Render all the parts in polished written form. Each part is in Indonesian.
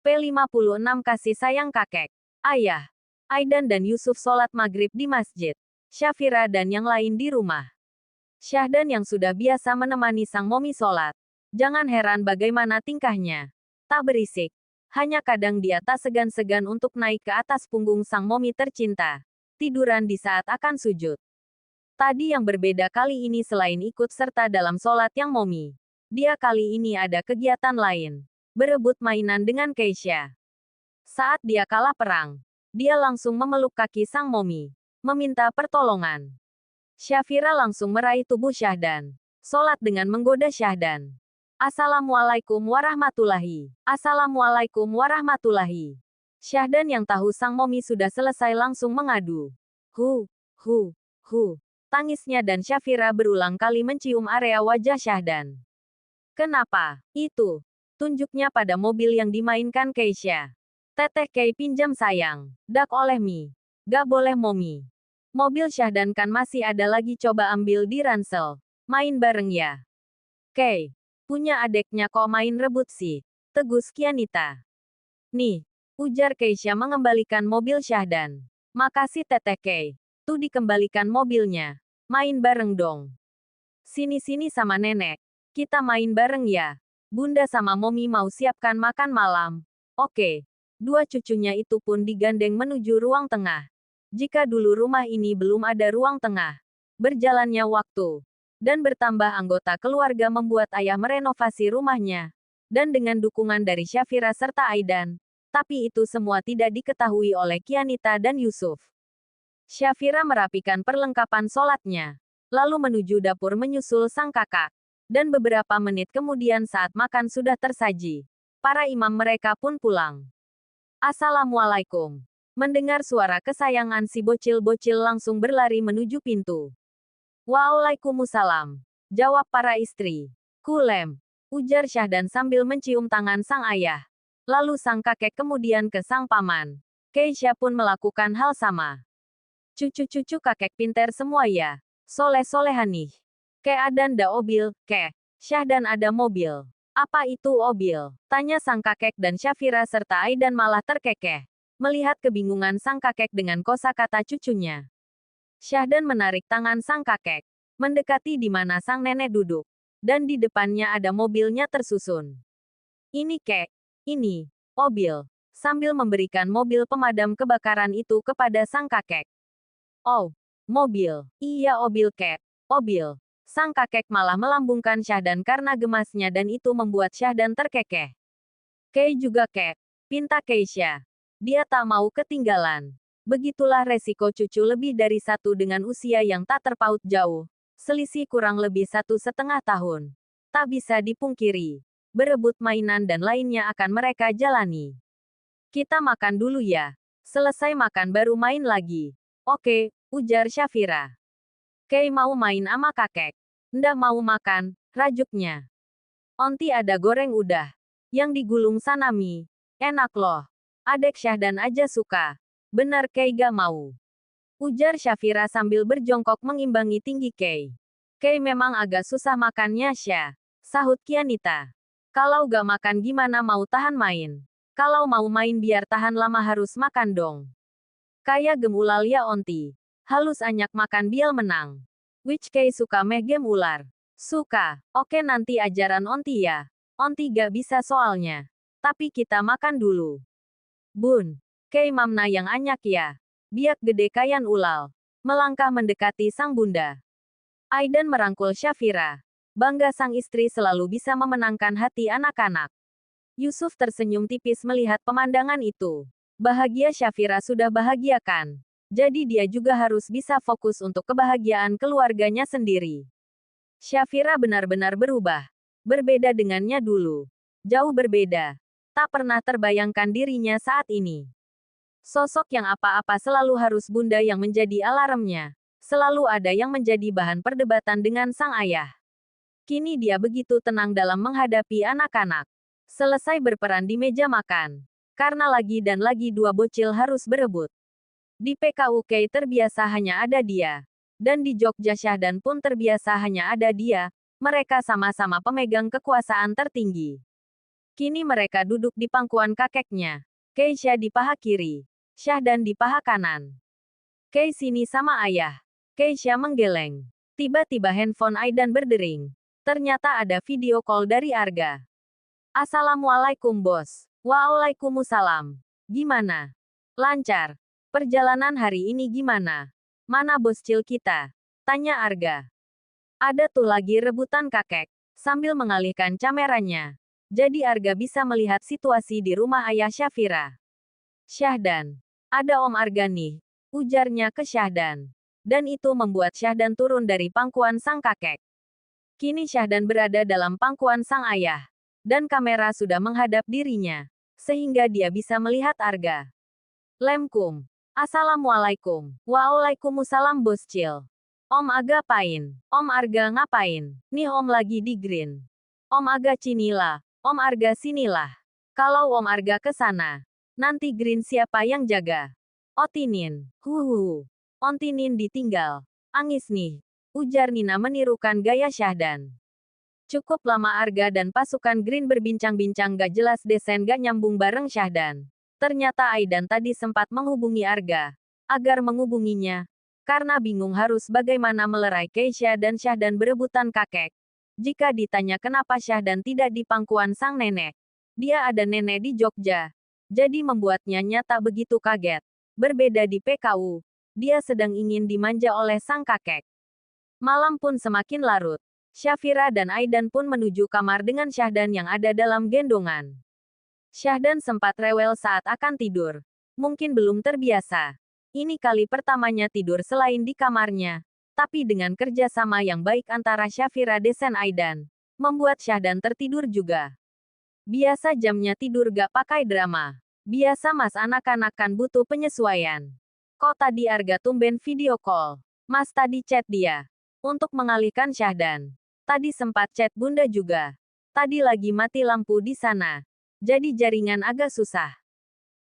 P56 Kasih sayang kakek. Ayah. Aidan dan Yusuf sholat maghrib di masjid. Syafira dan yang lain di rumah. Syahdan yang sudah biasa menemani sang momi sholat. Jangan heran bagaimana tingkahnya. Tak berisik. Hanya kadang dia tak segan-segan untuk naik ke atas punggung sang momi tercinta. Tiduran di saat akan sujud. Tadi yang berbeda kali ini selain ikut serta dalam sholat yang momi. Dia kali ini ada kegiatan lain. Berebut mainan dengan Keisha. Saat dia kalah perang, dia langsung memeluk kaki sang momi. Meminta pertolongan. Syafira langsung meraih tubuh Syahdan. Sholat dengan menggoda Syahdan. Assalamualaikum warahmatullahi. Assalamualaikum warahmatullahi. Syahdan yang tahu sang momi sudah selesai langsung mengadu. Hu. Tangisnya dan Syafira berulang kali mencium area wajah Syahdan. Kenapa? Itu. Tunjuknya pada mobil yang dimainkan Keisha. Teteh Kei pinjam sayang. Dak oleh Mi. Gak boleh momi. Mobil Syahdan kan masih ada lagi coba ambil di ransel. Main bareng ya. Kei. Punya adeknya kok main rebut sih. Tegus Kianita. Nih. Ujar Keisha mengembalikan mobil Syahdan. Makasih Teteh Kei. Tuh dikembalikan mobilnya. Main bareng dong. Sini-sini sama nenek. Kita main bareng ya. Bunda sama momi mau siapkan makan malam. Oke. Dua cucunya itu pun digandeng menuju ruang tengah. Jika dulu rumah ini belum ada ruang tengah. Berjalannya waktu. Dan bertambah anggota keluarga membuat ayah merenovasi rumahnya. Dan dengan dukungan dari Syafira serta Aidan. Tapi itu semua tidak diketahui oleh Kianita dan Yusuf. Syafira merapikan perlengkapan sholatnya. Lalu menuju dapur menyusul sang kakak. Dan beberapa menit kemudian saat makan sudah tersaji. Para imam mereka pun pulang. Assalamualaikum. Mendengar suara kesayangan si bocil-bocil langsung berlari menuju pintu. Waalaikumsalam. Jawab para istri. Kulem. Ujar Syahdan sambil mencium tangan sang ayah. Lalu sang kakek kemudian ke sang paman. Keisha pun melakukan hal sama. Cucu-cucu kakek pinter semua ya. Soleh-solehan nih. Ke adan da obil, ke. Syahdan ada mobil. Apa itu obil? Tanya sang kakek dan Syafira serta Aidan malah terkekeh. Melihat kebingungan sang kakek dengan kosakata cucunya. Syahdan menarik tangan sang kakek. Mendekati di mana sang nenek duduk. Dan di depannya ada mobilnya tersusun. Ini kek. Ini. Mobil. Sambil memberikan mobil pemadam kebakaran itu kepada sang kakek. Oh. Mobil. Iya mobil kek. Mobil. Sang kakek malah melambungkan Syahdan karena gemasnya dan itu membuat Syahdan terkekeh. Kei juga kek. Pinta Keisha. Dia tak mau ketinggalan. Begitulah resiko cucu lebih dari satu dengan usia yang tak terpaut jauh. Selisih kurang lebih 1,5 tahun. Tak bisa dipungkiri. Berebut mainan dan lainnya akan mereka jalani. Kita makan dulu ya. Selesai makan baru main lagi. Oke, ujar Syafira. Kei mau main ama kakek. Ndak mau makan, rajuknya. Onti ada goreng udah. Yang digulung sanami. Enak loh. Adek Syahdan aja suka. Benar Kei gak mau. Ujar Syafira sambil berjongkok mengimbangi tinggi Kei. Kei memang agak susah makannya Syah. Sahut Kianita. Kalau gak makan gimana mau tahan main? Kalau mau main biar tahan lama harus makan dong. Kayak gemulal ya onti. Halus anyak makan bial menang. Which Kei suka meh game ular. Suka. Oke nanti ajaran onti ya. Onti gak bisa soalnya. Tapi kita makan dulu. Bun. Kei mamna yang anyak ya. Biak gede kayan ulal. Melangkah mendekati sang bunda. Aidan merangkul Syafira. Bangga sang istri selalu bisa memenangkan hati anak-anak. Yusuf tersenyum tipis melihat pemandangan itu. Bahagia Syafira sudah bahagiakan. Jadi dia juga harus bisa fokus untuk kebahagiaan keluarganya sendiri. Syafira benar-benar berubah. Berbeda dengannya dulu. Jauh berbeda. Tak pernah terbayangkan dirinya saat ini. Sosok yang apa-apa selalu harus bunda yang menjadi alarmnya. Selalu ada yang menjadi bahan perdebatan dengan sang ayah. Kini dia begitu tenang dalam menghadapi anak-anak. Selesai berperan di meja makan. Karena lagi dan lagi dua bocil harus berebut. Di PKUK terbiasa hanya ada dia. Dan di Jogja Syahdan pun terbiasa hanya ada dia. Mereka sama-sama pemegang kekuasaan tertinggi. Kini mereka duduk di pangkuan kakeknya. Keisha di paha kiri, Syahdan di paha kanan. Kei sini sama ayah. Keisha menggeleng. Tiba-tiba handphone Aidan berdering. Ternyata ada video call dari Arga. Assalamualaikum bos. Waalaikumsalam. Gimana? Lancar. Perjalanan hari ini gimana? Mana bos Cil kita? Tanya Arga. Ada tuh lagi rebutan kakek. Sambil mengalihkan kameranya. Jadi Arga bisa melihat situasi di rumah ayah Syafira. Syahdan. Ada Om Arga nih. Ujarnya ke Syahdan. Dan itu membuat Syahdan turun dari pangkuan sang kakek. Kini Syahdan berada dalam pangkuan sang ayah. Dan kamera sudah menghadap dirinya. Sehingga dia bisa melihat Arga. Lemkum. Assalamualaikum. Waalaikumsalam bos Cil. Om Aga ngapain? Om Arga ngapain? Nih Om lagi di green. Om Aga cinilah. Om Arga sinilah. Kalau Om Arga ke sana, nanti green siapa yang jaga? Otinin. Huhu. Ontinin ditinggal. Angis nih. Ujar Nina menirukan gaya Syahdan. Cukup lama Arga dan pasukan green berbincang-bincang gak jelas desen gak nyambung bareng Syahdan. Ternyata Aidan tadi sempat menghubungi Arga. Agar menghubunginya. Karena bingung harus bagaimana melerai Keisha dan Syahdan berebutan kakek. Jika ditanya kenapa Syahdan tidak di pangkuan sang nenek. Dia ada nenek di Jogja. Jadi membuatnya nyata begitu kaget. Berbeda di PKU. Dia sedang ingin dimanja oleh sang kakek. Malam pun semakin larut. Syafira dan Aidan pun menuju kamar dengan Syahdan yang ada dalam gendongan. Syahdan sempat rewel saat akan tidur. Mungkin belum terbiasa. Ini kali pertamanya tidur selain di kamarnya. Tapi dengan kerjasama yang baik antara Syafira dan Aidan, membuat Syahdan tertidur juga. Biasa jamnya tidur gak pakai drama. Biasa mas anak-anak kan butuh penyesuaian. Kok tadi Arga tumben video call? Mas tadi chat dia. Untuk mengalihkan Syahdan. Tadi sempat chat bunda juga. Tadi lagi mati lampu di sana. Jadi jaringan agak susah.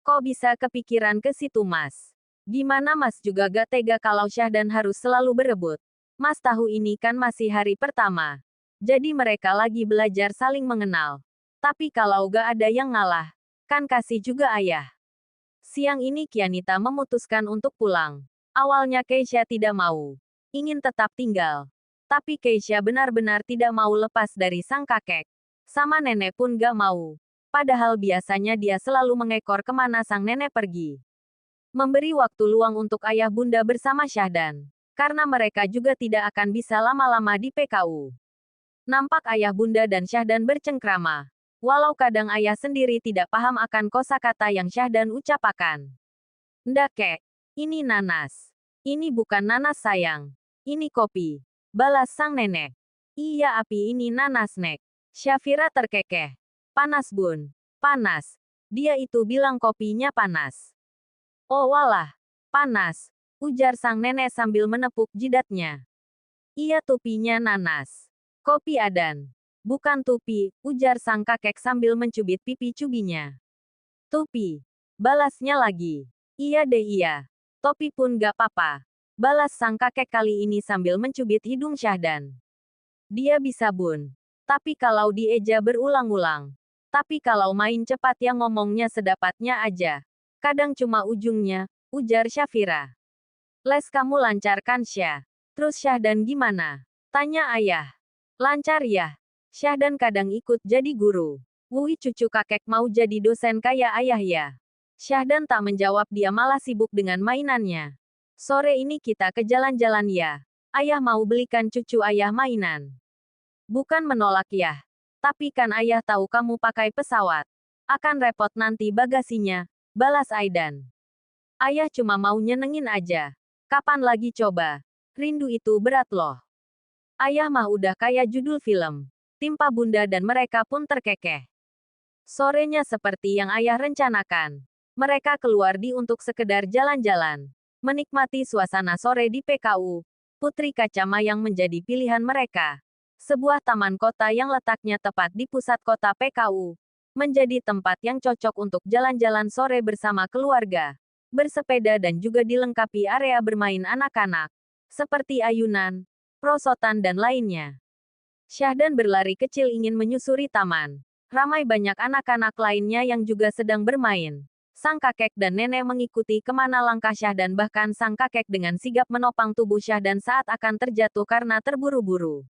Kok bisa kepikiran ke situ mas? Gimana mas juga gak tega kalau Syahdan harus selalu berebut. Mas tahu ini kan masih hari pertama. Jadi mereka lagi belajar saling mengenal. Tapi kalau gak ada yang ngalah, kan kasih juga ayah. Siang ini Kianita memutuskan untuk pulang. Awalnya Keisha tidak mau. Ingin tetap tinggal. Tapi Keisha benar-benar tidak mau lepas dari sang kakek. Sama nenek pun gak mau. Padahal biasanya dia selalu mengekor kemana sang nenek pergi. Memberi waktu luang untuk ayah bunda bersama Syahdan. Karena mereka juga tidak akan bisa lama-lama di PKU. Nampak ayah bunda dan Syahdan bercengkrama. Walau kadang ayah sendiri tidak paham akan kosakata yang Syahdan ucapkan. Ndak kek, ini nanas. Ini bukan nanas sayang. Ini kopi. Balas sang nenek. Iya api ini nanas nek. Syafira terkekeh. Panas bun. Panas. Dia itu bilang kopinya panas. Oh walah, panas, ujar sang nenek sambil menepuk jidatnya. Iya tupinya nanas. Kopi Adan. Bukan tupi, ujar sang kakek sambil mencubit pipi cubinya. Tupi. Balasnya lagi. Iya deh iya. Topi pun gak apa-apa. Balas sang kakek kali ini sambil mencubit hidung Syahdan. Dia bisa bun. Tapi kalau dieja berulang-ulang. Tapi kalau main cepat yang ngomongnya sedapatnya aja. Kadang cuma ujungnya, ujar Syafira. Les kamu lancar kan Syah? Terus Syahdan gimana? Tanya ayah. Lancar ya. Syahdan kadang ikut jadi guru. Wui cucu kakek mau jadi dosen kayak ayah ya. Syahdan tak menjawab dia malah sibuk dengan mainannya. Sore ini kita ke jalan-jalan ya. Ayah mau belikan cucu ayah mainan. Bukan menolak ya. Tapi kan ayah tahu kamu pakai pesawat. Akan repot nanti bagasinya. Balas Aidan. Ayah cuma mau nyenengin aja. Kapan lagi coba? Rindu itu berat loh. Ayah mah udah kayak judul film. Timpa bunda dan mereka pun terkekeh. Sorenya seperti yang ayah rencanakan. Mereka keluar untuk sekedar jalan-jalan. Menikmati suasana sore di PKU. Putri Kacama yang menjadi pilihan mereka. Sebuah taman kota yang letaknya tepat di pusat kota PKU. Menjadi tempat yang cocok untuk jalan-jalan sore bersama keluarga, bersepeda dan juga dilengkapi area bermain anak-anak, seperti ayunan, perosotan dan lainnya. Syahdan berlari kecil ingin menyusuri taman. Ramai banyak anak-anak lainnya yang juga sedang bermain. Sang kakek dan nenek mengikuti kemana langkah Syahdan, bahkan sang kakek dengan sigap menopang tubuh Syahdan saat akan terjatuh karena terburu-buru.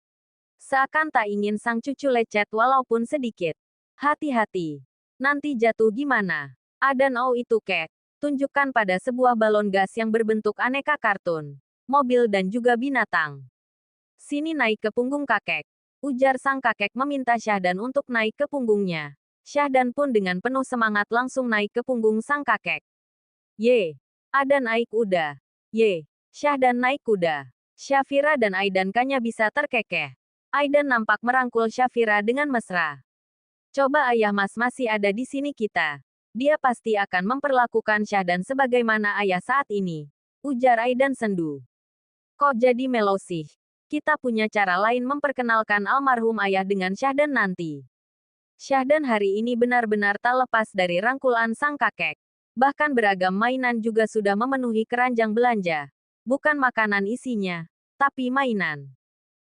Seakan tak ingin sang cucu lecet walaupun sedikit. Hati-hati. Nanti jatuh gimana? Adan oh itu kek. Tunjukkan pada sebuah balon gas yang berbentuk aneka kartun, mobil dan juga binatang. Sini naik ke punggung kakek. Ujar sang kakek meminta Syahdan untuk naik ke punggungnya. Syahdan pun dengan penuh semangat langsung naik ke punggung sang kakek. Ye! Adan naik kuda. Ye! Syahdan naik kuda. Syafira dan Aidan kanya bisa terkekeh. Aidan nampak merangkul Syafira dengan mesra. Coba ayah mas masih ada di sini kita. Dia pasti akan memperlakukan Syahdan sebagaimana ayah saat ini. Ujar Aidan sendu. Kok jadi melo sih? Kita punya cara lain memperkenalkan almarhum ayah dengan Syahdan nanti. Syahdan hari ini benar-benar tak lepas dari rangkulan sang kakek. Bahkan beragam mainan juga sudah memenuhi keranjang belanja. Bukan makanan isinya, tapi mainan.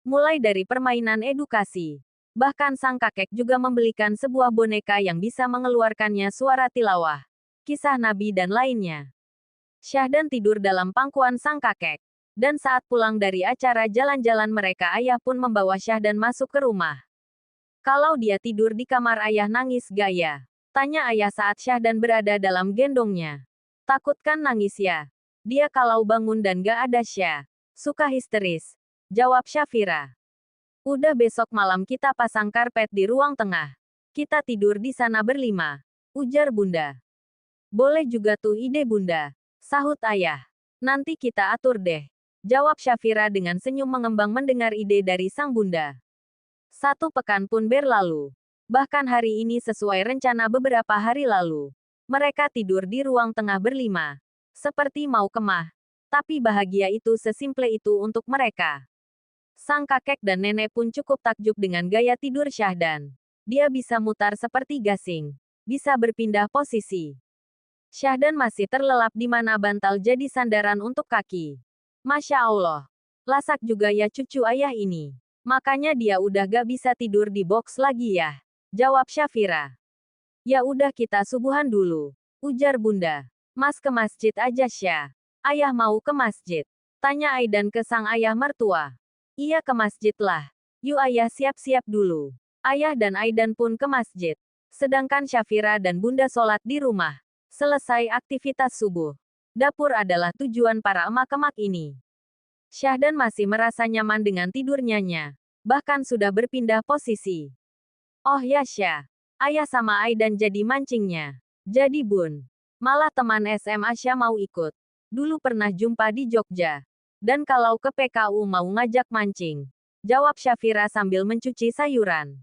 Mulai dari permainan edukasi. Bahkan sang kakek juga membelikan sebuah boneka yang bisa mengeluarkannya suara tilawah, kisah nabi dan lainnya. Syahdan tidur dalam pangkuan sang kakek. Dan saat pulang dari acara jalan-jalan mereka, ayah pun membawa Syahdan masuk ke rumah. Kalau dia tidur di kamar ayah nangis gaya? Tanya ayah saat Syahdan berada dalam gendongnya. Takut kan nangis ya? Dia kalau bangun dan gak ada Syah. Suka histeris. Jawab Syafira. Udah besok malam kita pasang karpet di ruang tengah. Kita tidur di sana berlima. Ujar bunda. Boleh juga tuh ide bunda. Sahut ayah. Nanti kita atur deh. Jawab Syafira dengan senyum mengembang mendengar ide dari sang bunda. 1 pekan pun berlalu. Bahkan hari ini sesuai rencana beberapa hari lalu. Mereka tidur di ruang tengah berlima. Seperti mau kemah. Tapi bahagia itu sesimple itu untuk mereka. Sang kakek dan nenek pun cukup takjub dengan gaya tidur Syahdan. Dia bisa mutar seperti gasing. Bisa berpindah posisi. Syahdan masih terlelap di mana bantal jadi sandaran untuk kaki. Masya Allah. Lasak juga ya cucu ayah ini. Makanya dia udah gak bisa tidur di box lagi ya. Jawab Syafira. Ya udah kita subuhan dulu. Ujar bunda. Mas ke masjid aja Syah. Ayah mau ke masjid. Tanya Aidan ke sang ayah mertua. Iya ke masjid lah. Yuk ayah siap-siap dulu. Ayah dan Aidan pun ke masjid. Sedangkan Syafira dan bunda sholat di rumah. Selesai aktivitas subuh. Dapur adalah tujuan para emak-emak ini. Syahdan masih merasa nyaman dengan tidurnya. Bahkan sudah berpindah posisi. Oh ya Syah. Ayah sama Aidan jadi mancingnya. Jadi bun. Malah teman SMA Syah mau ikut. Dulu pernah jumpa di Jogja. Dan kalau ke PKU mau ngajak mancing. Jawab Syafira sambil mencuci sayuran.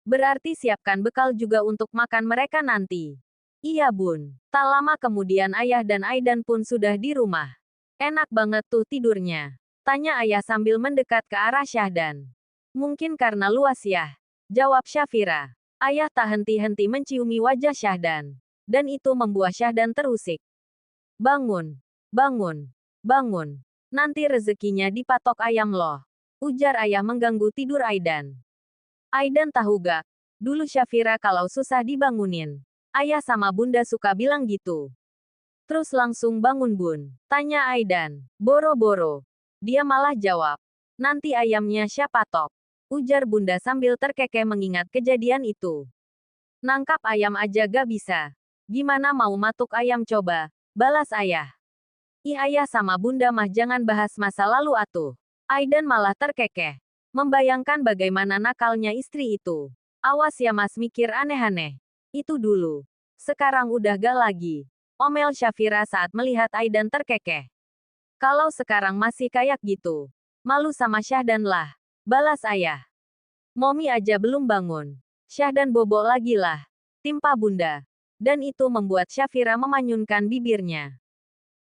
Berarti siapkan bekal juga untuk makan mereka nanti. Iya bun. Tak lama kemudian ayah dan Aidan pun sudah di rumah. Enak banget tuh tidurnya. Tanya ayah sambil mendekat ke arah Syahdan. Mungkin karena luas ya. Jawab Syafira. Ayah tak henti-henti menciumi wajah Syahdan. Dan itu membuat Syahdan terusik. Bangun. Bangun. Bangun. Nanti rezekinya dipatok ayam loh. Ujar ayah mengganggu tidur Aidan. Aidan tahu gak? Dulu Syafira kalau susah dibangunin. Ayah sama bunda suka bilang gitu. Terus langsung bangun bun. Tanya Aidan. Boro-boro. Dia malah jawab. Nanti ayamnya siapa tok? Ujar bunda sambil terkekeh mengingat kejadian itu. Nangkap ayam aja gak bisa. Gimana mau matuk ayam coba? Balas ayah. Ih ayah sama bunda mah jangan bahas masa lalu atuh. Aidan malah terkekeh. Membayangkan bagaimana nakalnya istri itu. Awas ya mas mikir aneh-aneh. Itu dulu. Sekarang udah gak lagi. Omel Syafira saat melihat Aidan terkekeh. Kalau sekarang masih kayak gitu. Malu sama Syahdan lah. Balas ayah. Momi aja belum bangun. Syahdan bobok lagi lah. Timpa bunda. Dan itu membuat Syafira memanyunkan bibirnya.